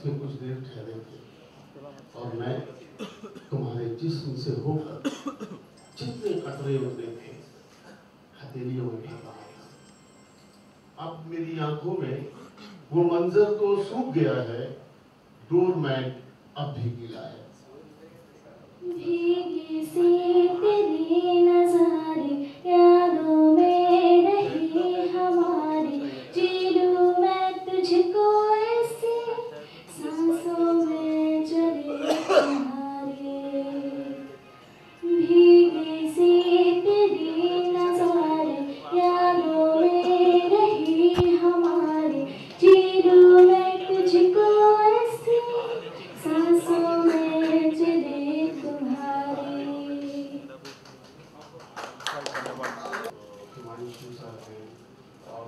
में कुछ देर ठहरे थे और मैं तुम्हारे जिस्म से होकर जितने कतरे उतरे थे हथेलियों में फेंका आया। अब मेरी आंखों में वो मंजर तो सूख गया है, डोरमैट अब भी गीला है। भीगी सी तेरी नज़ारे यादों में रही हमारी, जी लूं मैं तुझको ऐसे सांसों में चले तुम्हारे। भीगी सी तेरी नज़ारे यादों में रही हमारी, जी लूं मैं तुझको ऐसे सांसों में चले तुम्हारे। हिमांशु सर हैं और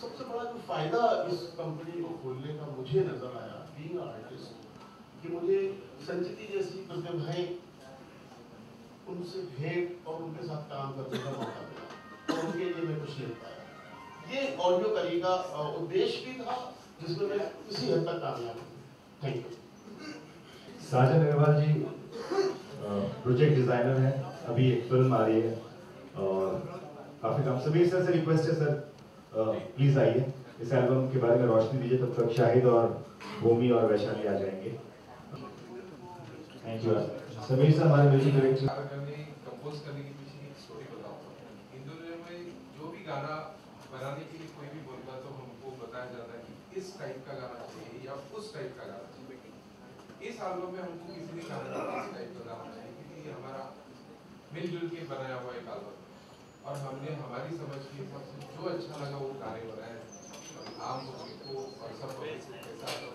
सबसे बड़ा जो फायदा इस कंपनी को खोलने का मुझे नजर आया बीइंग आर्टिस्ट कि मुझे संचिति जैसी प्रतिभाएं उनसे भेंट और उनके साथ काम करने का मौका मिला और उनके लिए मैं कुछ ले पाया। ये ऑडियो करी का उद्देश्य भी था जिसमें मैं किसी हद तक कामयाब हूँ। Thank you. Sajan Agarwal ji project designer हैं, अभी एक फिल्म आ रही है और काफी काम। समीर सर से रिक्वेस्ट है सर प्लीज आइए, इस एल्बम के बारे में रोशनी दीजिए, तब तक शाहिद और भूमि और वैशाली आ जाएंगे। थैंक यू समीर सर, हमारे म्यूजिक डायरेक्टर। कंपोज करने के पीछे एक स्टोरी बताऊंगा। इन दोनों में जो भी गाना बनाने के लिए कोई भी बोलता तो हमको बताया जाता है कि इस टाइप का गाना चाहिए या उस टाइप का गाना चाहिए। इस एल्बम में हमको किसी ने कहा इस टाइप का गाना चाहिए क्योंकि ये हमारा मिलजुल के बनाया हुआ एक एल्बम और हमने हमारी समझ के हिसाब से जो अच्छा लगा वो गाने बनाए। आम पब्लिक को और सब पब्लिक को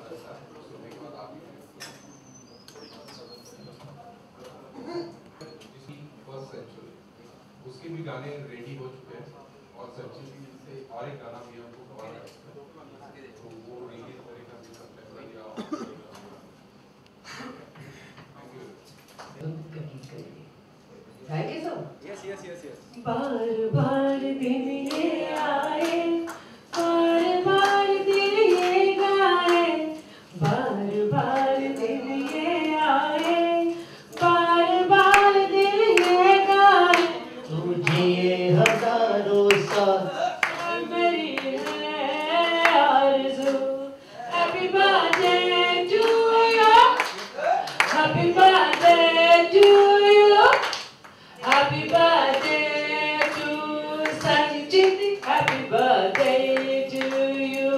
कैसा सुनने के बाद आप फर्स्ट सेंचुरी उसके भी गाने रेडी हो चुके हैं और सेंचुरी से और एक गाना भी हमको करवाना है तो वो रिलीज होने का भी सब बार बार दिन ये आए, बार बार दिन ये गाए, बार बार दिन ये आए, बार बार दिन ये गाए, तुझे हजारों साल मेरी है आरज़ू। Happy birthday to you, happy birthday to you, happy birthday to Sanchit, happy birthday to you.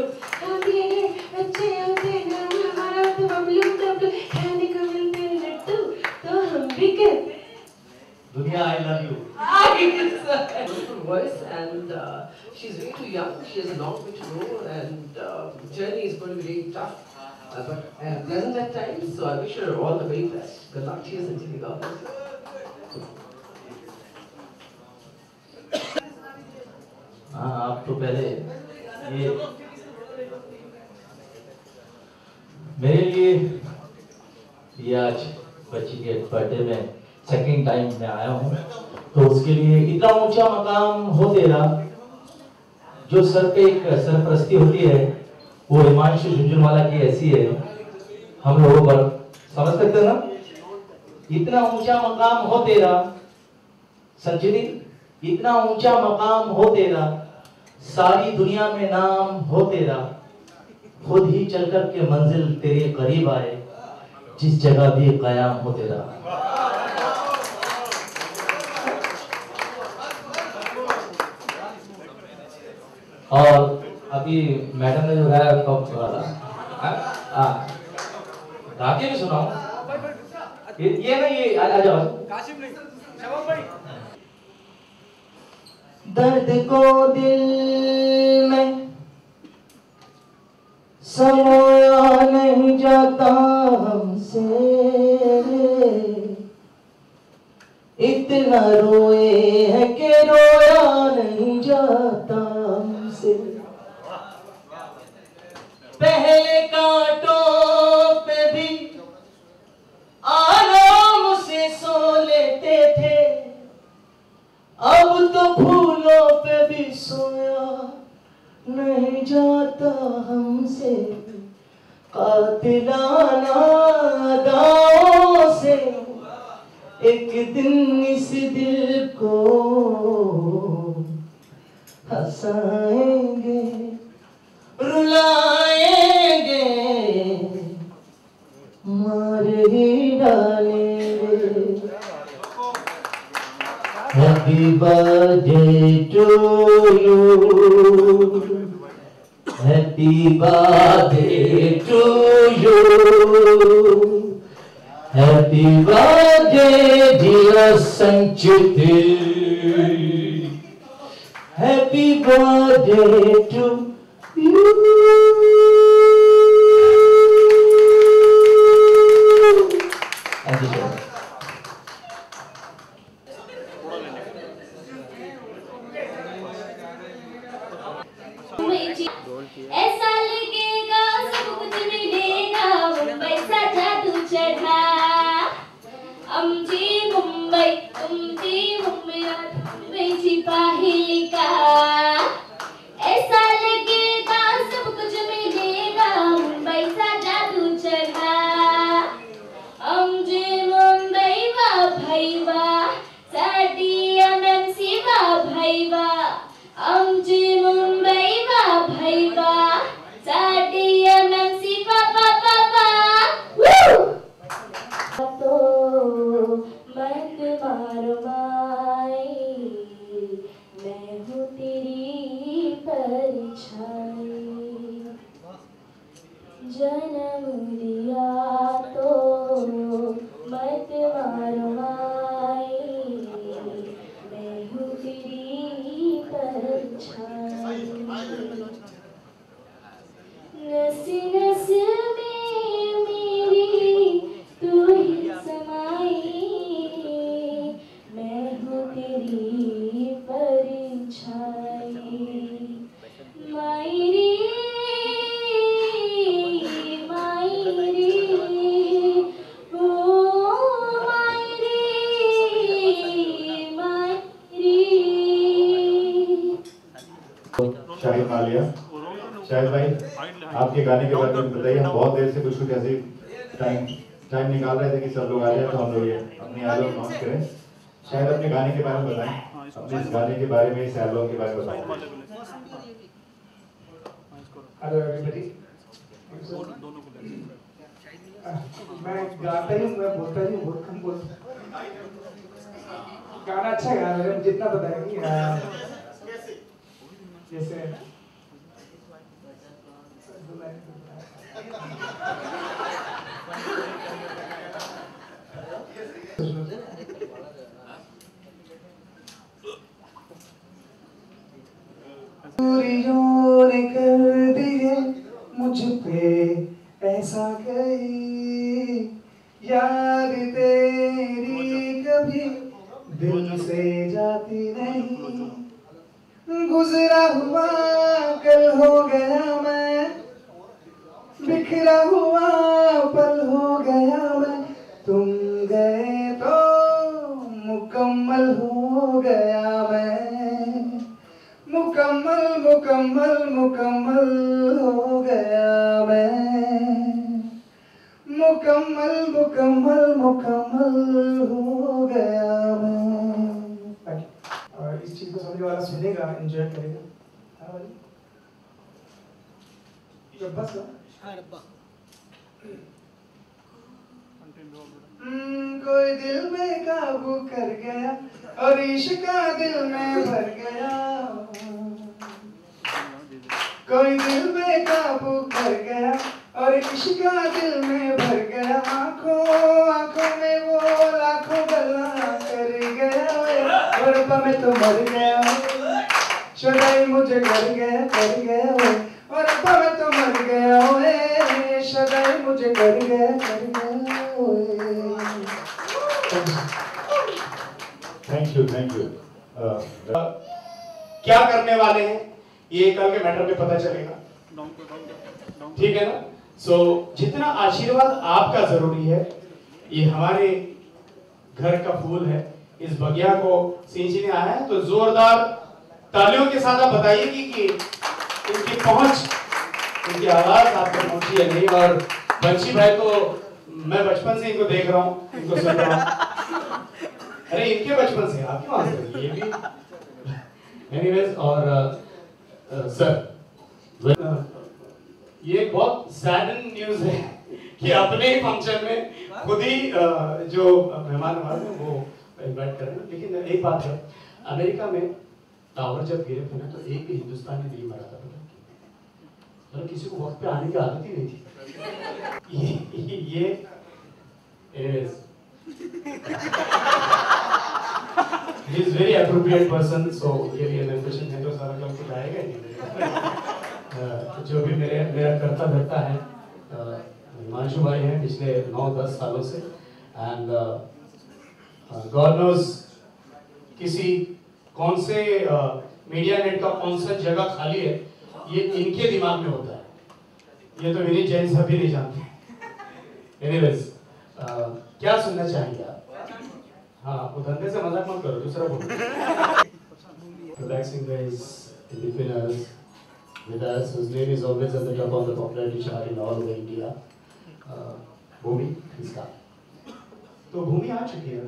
अच्छे होते हैं हमारा तो बबलू डबलू खाने को मिलते हैं लड्डू तो हम भी कहते हैं दुनिया I love you. beautiful voice and she's way too young. She has a long way to go and journey is going to be really tough, but pleasant at times. So I wish her all the very best. Good luck to you, Sanchiti. God bless you. हाँ, आप तो पहले ये मेरे लिए ये आज बच्ची के बर्थडे में सेकंड टाइम मैं आया हूँ तो उसके लिए इतना ऊंचा मकाम हो तेरा, जो सर पे एक सरपरस्ती होती है वो हिमांशु झुंझुनवाला की ऐसी है हम लोगों पर, समझ सकते ना। इतना ऊंचा मकाम हो तेरा संचिति, इतना ऊंचा मकाम हो तेरा, सारी दुनिया में नाम हो तेरा, खुद ही चल कर के मंजिल तेरे करीब आए, जिस जगह भी कयाम हो तेरा। और अभी मैडम ने जो गाया गा के भी सुनाऊं ये ना, ये आ जाओ काशिम नहीं शबाब भाई। दर्द को दिल में समाया नहीं जाता हमसे, इतना रोए है कि रोया नहीं जाता हमसे। पहले कांटों पे भी आराम से सो लेते थे, अब तो फूलों पे भी सोया नहीं जाता हमसे। कातिलाना अदाओं से एक दिन इस दिल को हंसाएंगे, रुलाएंगे, मार ही डालेंगे। Happy birthday to you. Happy birthday to you. Happy birthday dear Sanchiti. Happy birthday to you. Thank you, sir. ऐसा लगेगा सब कुछ मिलेगा, मुंबई सा जादू चढ़ा। आमची मुंबई तुमची मुंबई मुंबई चिपाही का। ऐसा लगेगा सब कुछ मिलेगा, मुंबई सा जादू चढ़ा। आमची मुंबई वा भाई वा, साडी एमएमसी वा भाई वा। आमची मुंबई वा भाई वा, साडी एमएमसी वा वा वा वा। तो मत मारो माई, मैं हूँ तेरी परछाई। जन्म दिया तो मत मारो माई, मैं हूँ तेरी परछाई। नस नस में मेरी तू ही समाई, मैं हूँ तेरी परछाई। मायरी मायरी ओ मायरी मायरी। शाहिद मालिया, शाहिद भाई आपके गाने के बारे में बताइए। हम बहुत देर से कुछ ऐसे टाइम निकाल रहे थे कि सब लोग आ जाए तो हम लोग ये अपनी एल्बम लॉन्च करें। शायद अपने गाने के बारे में बताएं, अपने इस गाने के बारे में, इस एल्बम के बारे में बताएं। हेलो एवरीबॉडी, मैं गाता ही हूँ, मैं बोलता ही हूँ, बहुत कम बोलता हूँ। गाना अच्छा गा रहे हैं, जितना बताएंगे जैसे दूरियों ने कर दिए मुझ पे ऐसा कहीं, याद तेरी कभी दिल से जाती नहीं। गुजरा हुआ कल हो गया मैं, बिखरा हुआ पल हो गया मैं, तुम गए तो मुकम्मल हो गया मैं, मुकम्मल मुकम्मल मुकम्मल हो गया मैं, मुकम्मल मुकम्मल मुकम्मल हो गया मैं। और इस चीज को समझने वाला सुनेगा, एंजॉय करेगा। हाँ भाई, बस कोई दिल में काबू कर गया और इश्क का दिल में भर गया। कोई दिल में काबू कर गया और इश्क का दिल में भर गया। आंखों आंखों में वो लाखों गल्ला कर गया और मैं तो मर गया। शुदाई मुझे कर गया और मैं तो मर गया। शुदाई मुझे कर गया थैंक यू क्या करने वाले हैं ये कल के मैटर में पता चलेगा, ठीक है ना। सो जितना आशीर्वाद आपका जरूरी है, ये हमारे घर का फूल है, इस बगिया को सींचने आया है, तो जोरदार तालियों के साथ आप बताइए कि इनकी पहुंच, इनकी आवाज आप तक पहुंची है नहीं। और बंशी भाई तो मैं बचपन से इनको देख रहा हूँ, इनको सुन रहा हूँ। अरे इनके बचपन से, आप क्यों आंसर ये भी। एनीवेज, और सर ये बहुत सैड न्यूज है कि अपने ही फंक्शन में खुद ही जो मेहमान हमारे हैं वो इनवाइट कर रहे हैं। लेकिन एक बात है, अमेरिका में टावर जब गिरे थे ना तो एक भी हिंदुस्तानी नहीं मरा था, मतलब किसी को वक्त पे आने की आदत ही नहीं थी। ये he is very appropriate person, so ये लिए मेरे क्वेश्चन है तो सारा काम कुछ आएगा नहीं। जो भी मेरा करता धरता है, हिमांशु भाई हैं पिछले 9-10 सालों से, एंड गॉड नोज किसी कौन से मीडिया नेट का कौन सा जगह खाली है ये इनके दिमाग में होता है, ये तो विनीत जैन साहब भी नहीं जानते। एनीवेज, क्या सुनना चाहेंगे आप? हाँ, वो धंधे से मजाक मत करो, दूसरा बोलो। Relaxing guys in between us, with us, whose name is always at the top of the popularity chart in all over India. भूमि इसका तो भूमि आ चुकी है।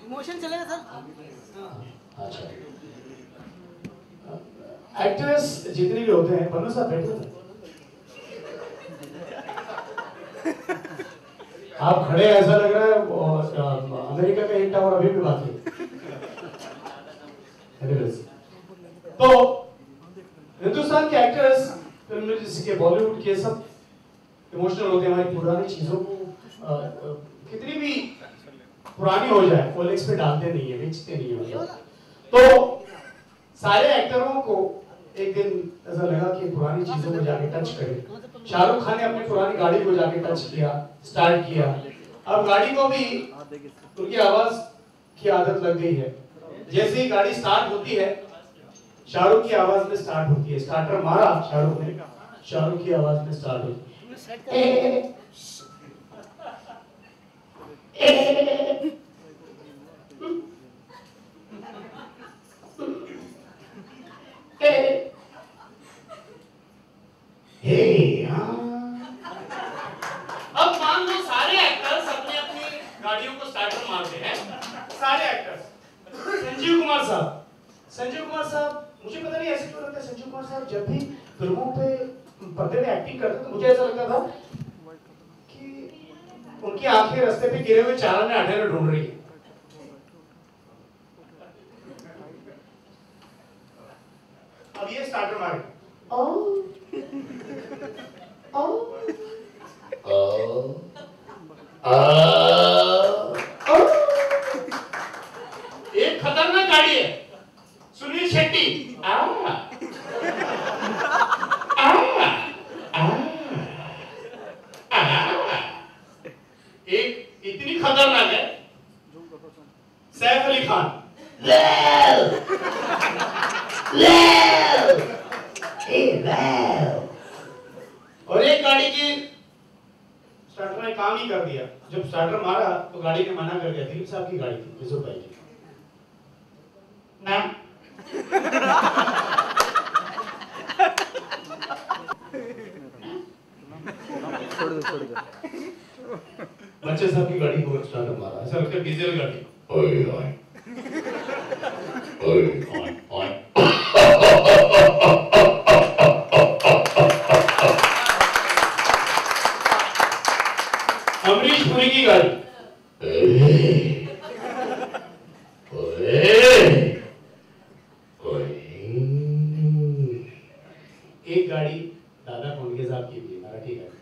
इमोशन चलेगा सर। अच्छा, एक्टर्स जितने भी होते हैं, पन्नू साहब बैठे हैं, आप खड़े ऐसा लग रहा है अमेरिका का एक टावर अभी भी बाकी है। तो हिंदुस्तान के एक्टर्स फिल्म में जैसे कि बॉलीवुड के सब इमोशनल होते हैं, हमारी पुरानी चीजों को कितनी भी पुरानी हो जाए ओलेक्स पे डालते नहीं है, बेचते नहीं है मतलब। तो सारे एक्टरों को एक दिन ऐसा लगा कि पुरानी चीजों को जाके टच करें। शाहरुख खान ने अपनी पुरानी गाड़ी को जाके टच किया, स्टार्ट किया। अब गाड़ी को भी उनकी आवाज की आदत लग गई है, जैसे ही गाड़ी स्टार्ट होती है शाहरुख की आवाज में स्टार्ट होती है। स्टार्टर मारा शाहरुख ने, शाहरुख की आवाज में स्टार्ट होती है। अब मान लो सारे एक्टर्स अपने अपनी गाड़ियों को स्टार्टर मारते हैं, सारे एक्टर्स। संजीव कुमार साहब, मुझे पता नहीं ऐसे क्यों लगता है, संजीव कुमार साहब जब भी फिल्मों पे पर्दे पे एक्टिंग करते तो मुझे ऐसा लगता था कि उनकी आंखें रास्ते पे गिरे हुए चारा में आटे ढूंढ रही है। अब ये स्टार्टर मारे, एक खतरनाक गाड़ी है, सुनील शेट्टी। एक इतनी खतरनाक है, सैफ अली खान। और एक गाड़ी की स्टार्टर ने काम ही कर दिया। जब स्टार्टर मारा तो गाड़ी ने मना कर दिया। दिलीप साहब की गाड़ी थी, किशोर भाई की। ना बच्चे साहब की गाड़ी को स्टार्टर मारा, ऐसा लगता है डीजल गाड़ी। ओए ओए ओए ओए ओए। अमरीश पुरी की गाड़ी। एक गाड़ी दादा कोंडके साहब की भी, मराठी गाड़ी।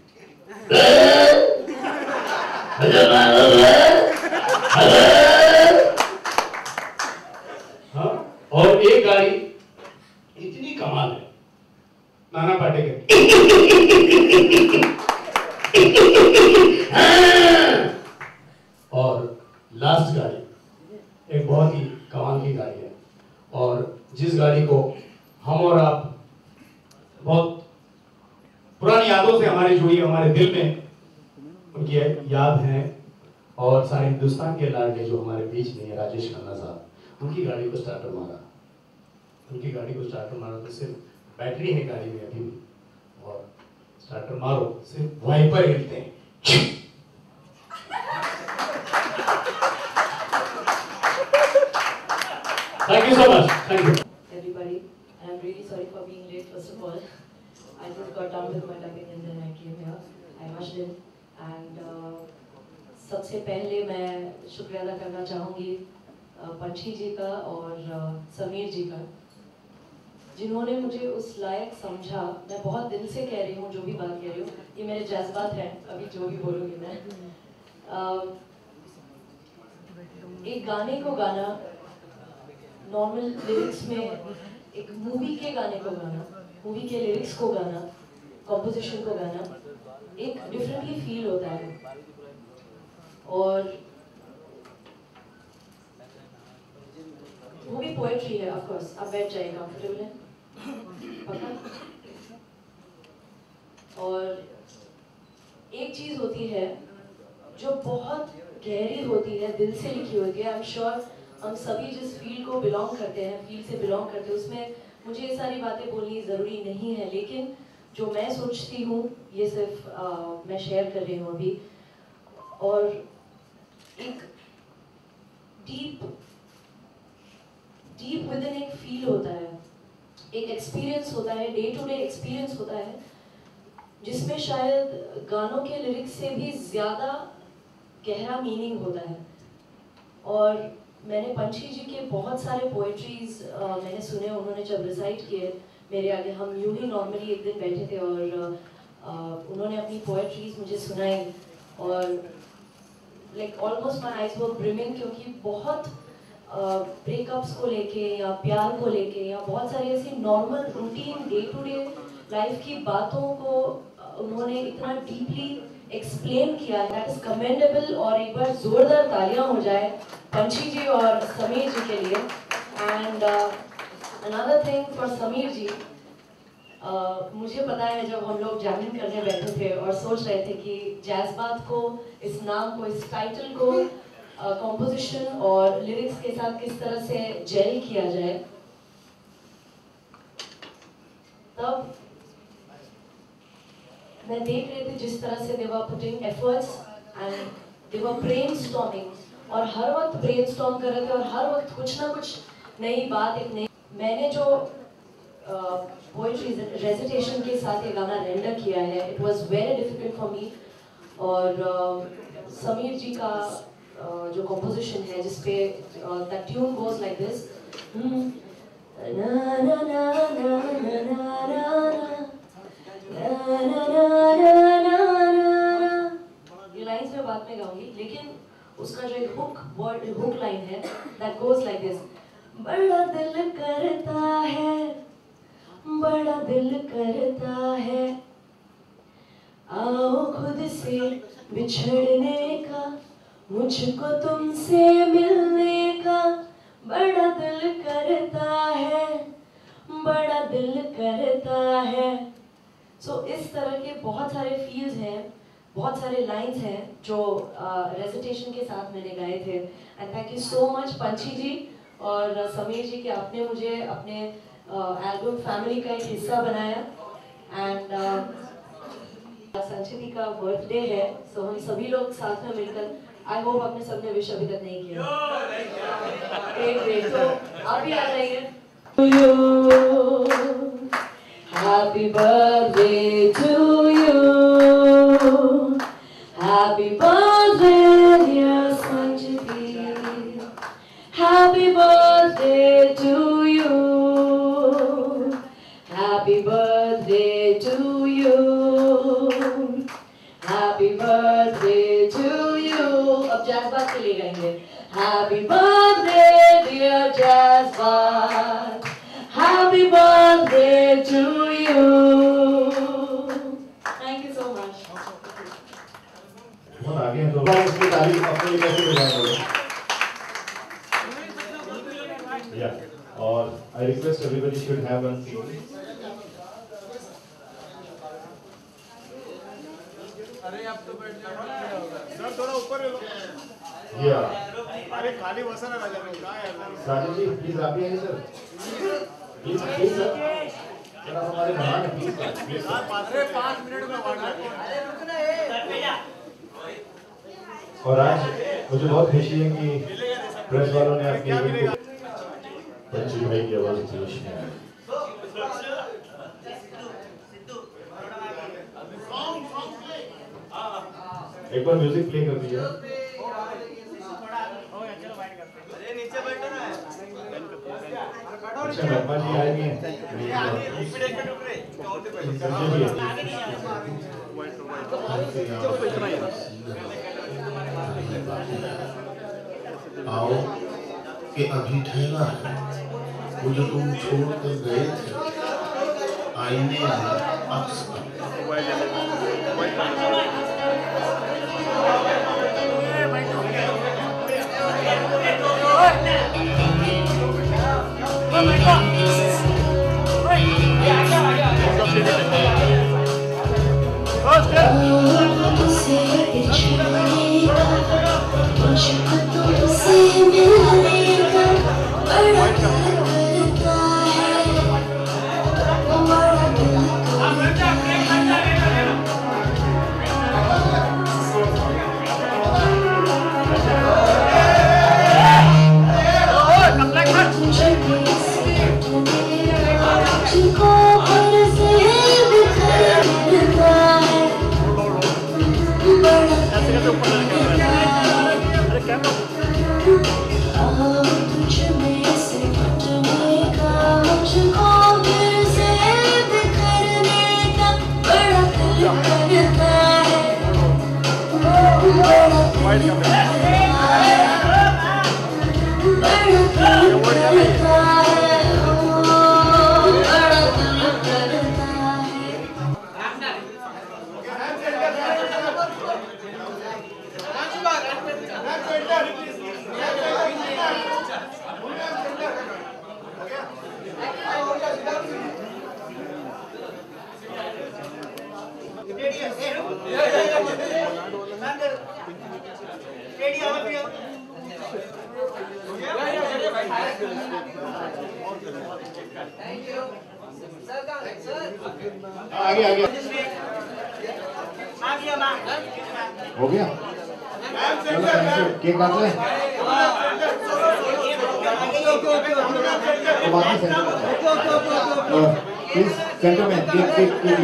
हाँ, और एक गाड़ी इतनी कमाल है, नाना पाटेकर। और लास्ट गाड़ी एक बहुत ही कमाल की गाड़ी है, और जिस गाड़ी को हम और आप बहुत पुरानी यादों से हमारी जुड़ी, हमारे दिल में उनकी याद है। और सारे हिंदुस्तान के लाडले जो हमारे बीच में है, राजेश खन्ना साहब, उनकी गाड़ी को स्टार्टर मारा, तो सिर्फ बैटरी है गाड़ी में अभी भी, और स्टार्टर मारो सिर्फ वाइपर हिलते हैं। Thank you so much. Thank you. Everybody, I'm really sorry for being late. First of all, I just got done with my dubbing and then I came here. I rushed in and सबसे पहले मैं शुक्रिया अदा करना चाहूँगी पंछी जी का और समीर जी का, जिन्होंने मुझे उस लायक समझा। मैं बहुत दिल से कह रही हूँ जो भी बात कह रही हूँ, ये मेरे जज्बात हैं, अभी जो भी बोलूँगी मैं। एक गाने को गाना, नॉर्मल लिरिक्स में एक मूवी के गाने को गाना, मूवी के लिरिक्स को गाना, कॉम्पोजिशन को गाना एक डिफरेंटली फील होता है। और वो भी पोएट्री है, ऑफ कोर्स। आप बैठ जाइए, कंफर्टेबल है पक्का। और एक चीज होती है जो बहुत गहरी होती है, दिल से लिखी होती है। आई एम श्योर हम सभी जिस फील्ड को बिलोंग करते हैं, फील्ड से बिलोंग करते हैं, उसमें मुझे ये सारी बातें बोलनी ज़रूरी नहीं है, लेकिन जो मैं सोचती हूँ ये सिर्फ मैं शेयर कर रही हूँ अभी। और एक डीप विदिन एक फील होता है, एक एक्सपीरियंस होता है, डे टू डे एक्सपीरियंस होता है, जिसमें शायद गानों के लिरिक्स से भी ज़्यादा गहरा मीनिंग होता है। और मैंने पंछी जी के बहुत सारे पोएट्रीज मैंने सुने, उन्होंने जब रिसाइट किए मेरे आगे, हम यूं ही नॉर्मली एक दिन बैठे थे और उन्होंने अपनी पोएट्रीज मुझे सुनाई और like almost my eyes were brimming, क्योंकि बहुत ब्रेकअप्स को लेके या प्यार को लेके या बहुत सारी ऐसी normal routine day to day life की बातों को उन्होंने इतना डीपली एक्सप्लेन किया। That is commendable. और एक बार जोरदार तालियां हो जाए पंछी जी और समीर जी के लिए। And another thing for Sameer ji, मुझे पता है जब हम लोग जैमिंग करने बैठे थे और सोच रहे थे कि जैज़बात को, इस नाम को, इस टाइटल को कॉम्पोजिशन और लिरिक्स के साथ किस तरह से जेल किया जाए, तब मैं देख रही थी जिस तरह से they were putting efforts and they were brainstorming, और हर वक्त ब्रेनस्टॉर्म कर रहे थे और हर वक्त कुछ ना कुछ नई बात, एक नई। मैंने जो पोएट्री रेसिटेशन के साथ ये गाना रेंडर किया है, it was very difficult for me. और समीर जी का जो कॉम्पोजिशन है जिसपे the tune goes like this, ना ना ना ना ना ना ये लाइन्स मैं बाद में गाऊंगी, लेकिन उसका जो एक हुक लाइन है दैट गोज लाइक दिस। बड़ा दिल करता है, बड़ा दिल करता है, आओ खुद से बिछड़ने का, मुझको तुमसे मिलने का, बड़ा दिल करता है, बड़ा दिल करता है। सो इस तरह के बहुत सारे फील्स हैं, बहुत सारे लाइंस हैं जो रेसिटेशन के साथ मैंने गाए थे। And thank you so much पंछी जी और समीर जी कि आपने मुझे अपने एल्बम फैमिली का एक हिस्सा बनाया। एंड संचिति का बर्थडे है, सो हम सभी लोग साथ में मिलकर, आई होप आपने सबने विश अभी तक नहीं किया। तो आप भी आ जाइए। Happy birthday to you, happy birthday dear Sanjiti, happy birthday to you, happy birthday to you, happy birthday to you। अब जैज़बात के लिए गाएंगे। Happy birthday dear जैज़बात, happy birthday to you। Thank you so much। बहुत आगे हैं, दोबारा इसकी तारीफ अपने लिए कैसे बजाएंगे? Yeah, और I request everybody should have one seat। अरे आप तो बैठ जाओ सर, थोड़ा ऊपर ले लो। Yeah। अरे खाली बसा ना राजा में, कहाँ है यार? साजिद जी प्लीज आप भी आइए sir, please please sir. Sir आप हमारे मेहमान हैं, प्लीज। अरे 5 मिनट में और आज मुझे बहुत खुशी है कि प्रेस वालों ने अपनी बच्ची भाई की आवाज पेश की है। एक बार म्यूजिक प्ले कर दीजिए। अच्छा महिमा जी आएंगे। आओ कि अभी ठहरा है, वो जो तुम छोड़ कर गए थे आईने में अक्स पर। आगे आगे हो गया। केक काट ले। प्लीज सेंटर में केक केक केक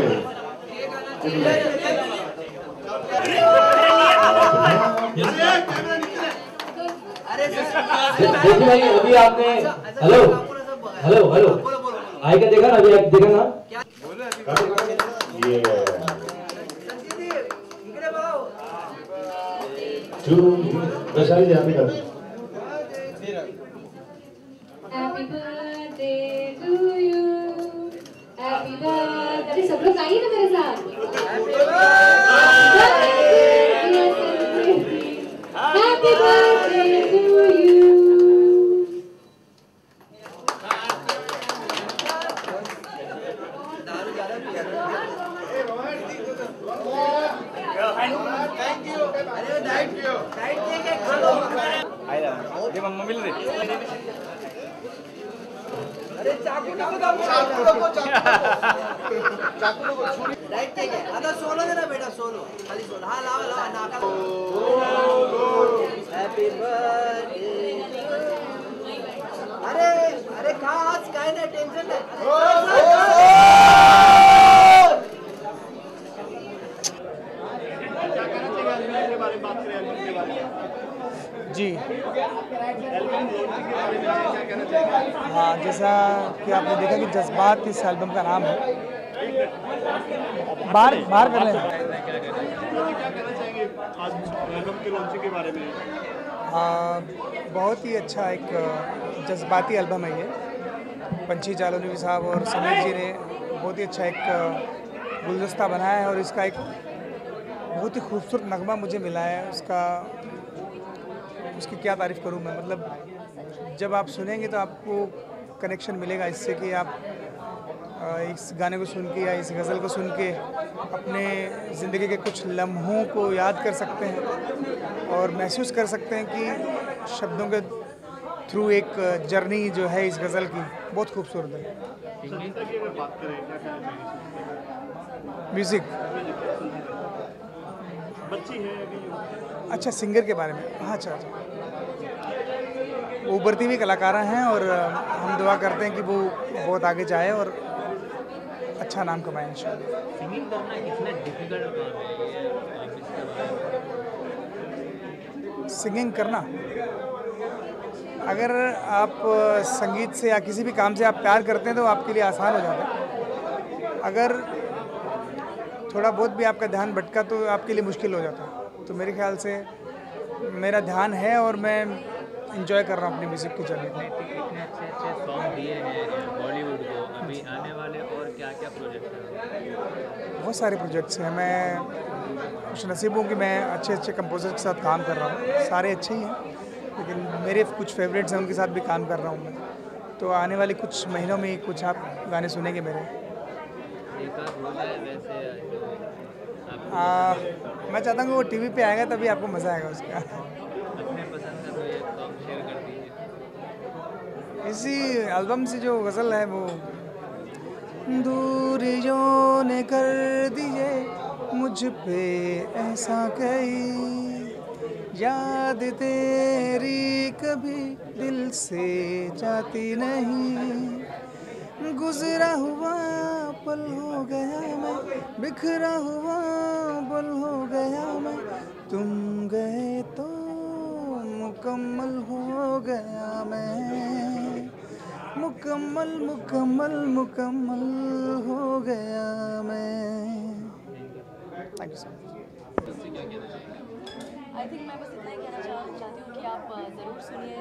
देखिए भाई अभी आपने हेलो हेलो हेलो आई का देखा ना, अभी आप देखा ना ये वैशाली जी आप ही कर। Happy birthday to you. Happy birthday. अरे सब लोग आइए ना मेरे साथ। Happy birthday to you. ये मम्मा मिल रही। अरे चाकू लो राइट ठीक है। आधा सोलो देना बेटा, सोलो खाली सोलो। हाँ लाओ लाओ नाका। Happy birthday. अरे अरे कहाँ आज काय नहीं, टेंशन नहीं। जी हाँ, जैसा कि आपने देखा कि जज्बात इस एल्बम का नाम है। बाहर कर लें। बहुत ही अच्छा एक जज्बाती एल्बम है ये। पंछी जालोनी साहब और समीर जी ने बहुत ही अच्छा एक गुलदस्ता बनाया है और इसका एक बहुत ही खूबसूरत नगमा मुझे मिला है। उसकी क्या तारीफ़ करूं मैं, मतलब जब आप सुनेंगे तो आपको कनेक्शन मिलेगा इससे कि आप इस गाने को सुन के या इस गज़ल को सुन के अपने ज़िंदगी के कुछ लम्हों को याद कर सकते हैं और महसूस कर सकते हैं कि शब्दों के थ्रू एक जर्नी जो है इस गज़ल की बहुत खूबसूरत है। संगीता की अगर बात करें क्या कहना म्यूज़िक बच्ची है अभी? अच्छा, सिंगर के बारे में, हाँ अच्छा अच्छा, वो उभरती हुई कलाकारा हैं और हम दुआ करते हैं कि वो बहुत आगे जाए और अच्छा नाम कमाए इंशाल्लाह। सिंगिंग करना कितना डिफिकल्ट काम है ये सिंगिंग करना, अगर आप संगीत से या किसी भी काम से आप प्यार करते हैं तो आपके लिए आसान हो जाता है। अगर थोड़ा बहुत भी आपका ध्यान भटका तो आपके लिए मुश्किल हो जाता है। तो मेरे ख्याल से मेरा ध्यान है और मैं इंजॉय कर रहा हूँ अपनी म्यूज़िक की जर्नी को। इतने अच्छे सॉन्ग दिए हैं बॉलीवुड को, अभी आने वाले और क्या क्या प्रोजेक्ट हैं? बहुत सारे प्रोजेक्ट्स हैं। मैं खुश नसीब हूँ कि मैं अच्छे अच्छे कंपोजर के साथ काम कर रहा हूँ। सारे अच्छे ही हैं लेकिन मेरे कुछ फेवरेट्स हैं, उनके साथ भी काम कर रहा हूँ मैं। तो आने वाले कुछ महीनों में कुछ आप गाने सुनेंगे मेरे। एक आध हो जाए वैसे मैं चाहता हूँ कि वो टीवी पे आएगा तभी आपको मज़ा आएगा उसका। अपने पसंद का कोई एक सॉन्ग शेयर कर दीजिए। इसी एल्बम से जो गज़ल है वो, दूरियों ने कर दिए मुझ पे ऐसा कई, याद तेरी कभी दिल से जाती नहीं, गुजरा हुआ पल हो गया मैं, बिखरा हुआ पल हो गया मैं, तुम गए तो मुकम्मल हो गया मैं, मुकम्मल मुकम्मल मुकम्मल हो गया मैं। Thank you so much. I think मैं बस इतना ही कहना चाहती हूँ कि आप ज़रूर सुनिए।